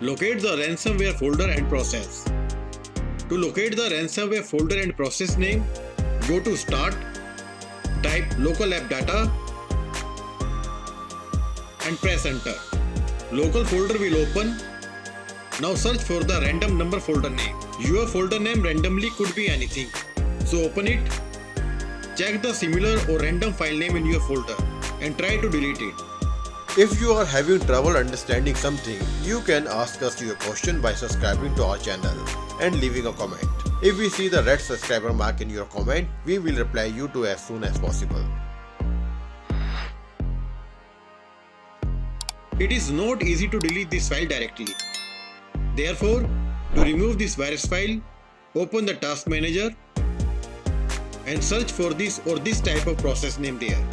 Locate the ransomware folder and process. To locate the ransomware folder and process name, go to Start, type local app data and press enter. Local folder will open. Now search for the random number folder name. Your folder name randomly could be anything. So open it. Check the similar or random file name in your folder and try to delete it. If you are having trouble understanding something, you can ask us your question by subscribing to our channel and leaving a comment. If we see the red subscriber mark in your comment, we will reply you to as soon as possible. It is not easy to delete this file directly. Therefore, to remove this virus file, open the task manager and search for this or this type of process name there.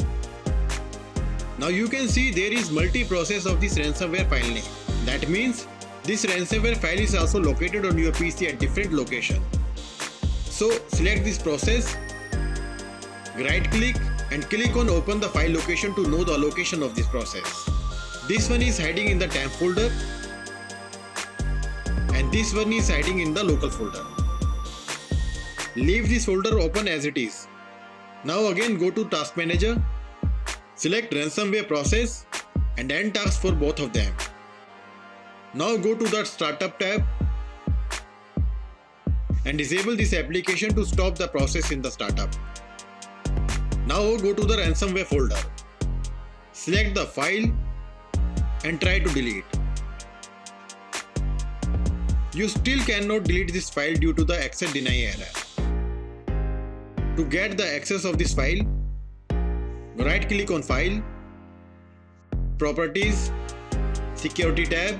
Now you can see there is multi-process of this ransomware file name. That means this ransomware file is also located on your PC at different location. So select this process, right click and click on open the file location to know the location of this process. This one is hiding in the temp folder and this one is hiding in the local folder. Leave this folder open as it is. Now again go to task manager, select ransomware process and end task for both of them. Now go to the startup tab and disable this application to stop the process in the startup. Now go to the ransomware folder. Select the file and try to delete. You still cannot delete this file due to the access deny error. To get the access of this file, right click on File, Properties, Security tab,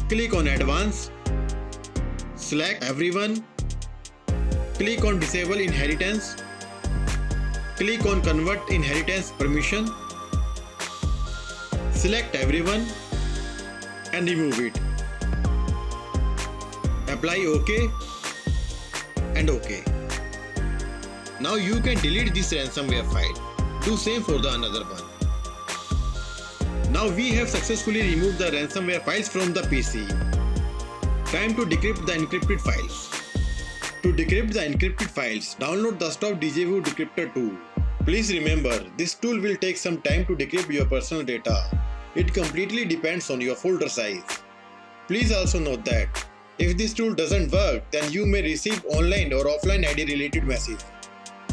click on Advanced, select Everyone, click on Disable Inheritance, click on Convert Inheritance Permission, select Everyone and remove it. Apply OK and OK. Now you can delete this ransomware file. Do same for the another one. Now we have successfully removed the ransomware files from the PC. Time to decrypt the encrypted files. To decrypt the encrypted files, download the Stop DJView Decryptor tool. Please remember, this tool will take some time to decrypt your personal data. It completely depends on your folder size. Please also note that if this tool doesn't work, then you may receive online or offline ID related message.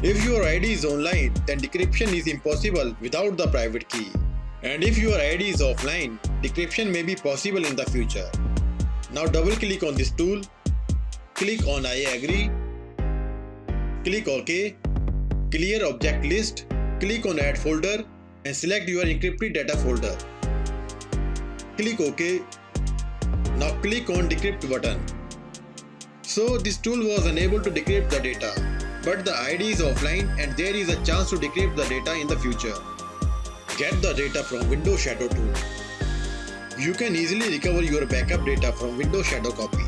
If your ID is online, then decryption is impossible without the private key. And if your ID is offline, decryption may be possible in the future. Now double click on this tool, click on I agree, click OK, clear object list, click on add folder and select your encrypted data folder. Click OK. Now click on decrypt button. So this tool was unable to decrypt the data, but the ID is offline and there is a chance to decrypt the data in the future. Get the data from Windows Shadow tool. You can easily recover your backup data from Windows Shadow copy.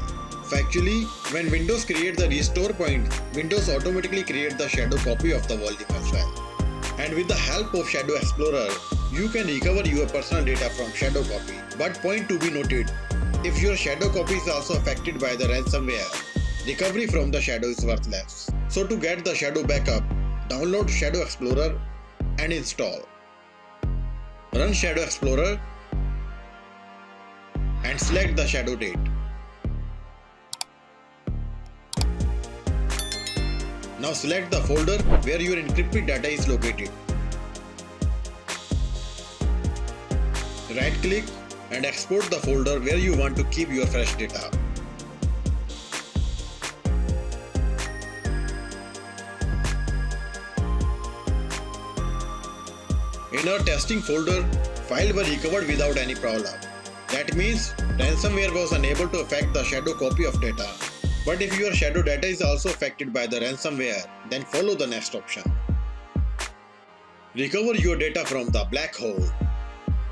Factually, when Windows creates the restore point, Windows automatically creates the shadow copy of the volume as well. And with the help of Shadow Explorer, you can recover your personal data from shadow copy. But point to be noted, if your shadow copy is also affected by the ransomware, recovery from the shadow is worthless. So to get the shadow backup, download Shadow Explorer and install. Run Shadow Explorer and select the shadow date. Now select the folder where your encrypted data is located. Right click and export the folder where you want to keep your fresh data. In our testing folder, files were recovered without any problem. That means ransomware was unable to affect the shadow copy of data. But if your shadow data is also affected by the ransomware, then follow the next option. Recover your data from the black hole.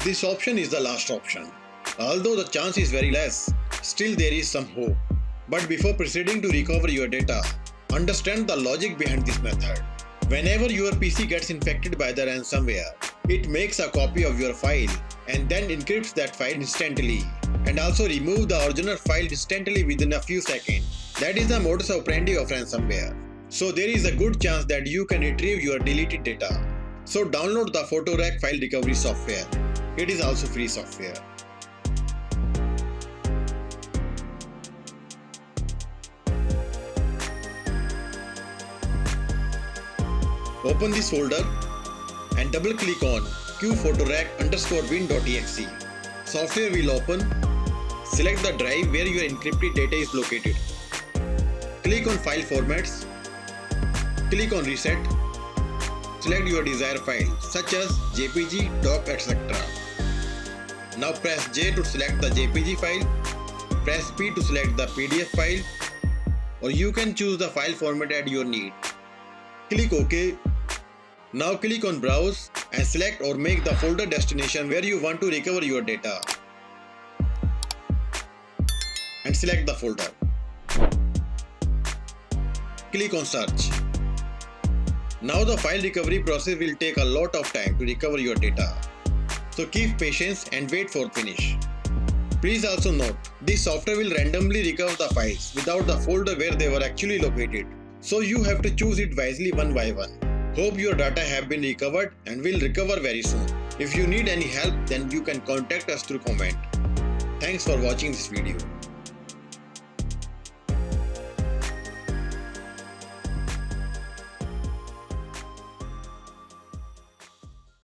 This option is the last option. Although the chance is very less, still there is some hope. But before proceeding to recover your data, understand the logic behind this method. Whenever your PC gets infected by the ransomware, it makes a copy of your file and then encrypts that file instantly. and also remove the original file instantly within a few seconds. That is the modus operandi of ransomware. So there is a good chance that you can retrieve your deleted data. So download the PhotoRack file recovery software. It is also free software. Open this folder and double click on qphotorack_win.exe. Software will open. Select the drive where your encrypted data is located. Click on File Formats. Click on Reset. Select your desired file such as JPG, doc, etc. Now press J to select the JPG file. Press P to select the PDF file, or you can choose the file format at your need. Click OK. Now click on Browse and select or make the folder destination where you want to recover your data. And select the folder. Click on Search. Now the file recovery process will take a lot of time to recover your data. So keep patience and wait for finish. Please also note, this software will randomly recover the files without the folder where they were actually located. So you have to choose it wisely one by one. Hope your data have been recovered and will recover very soon. If you need any help, then you can contact us through comment. Thanks for watching this video.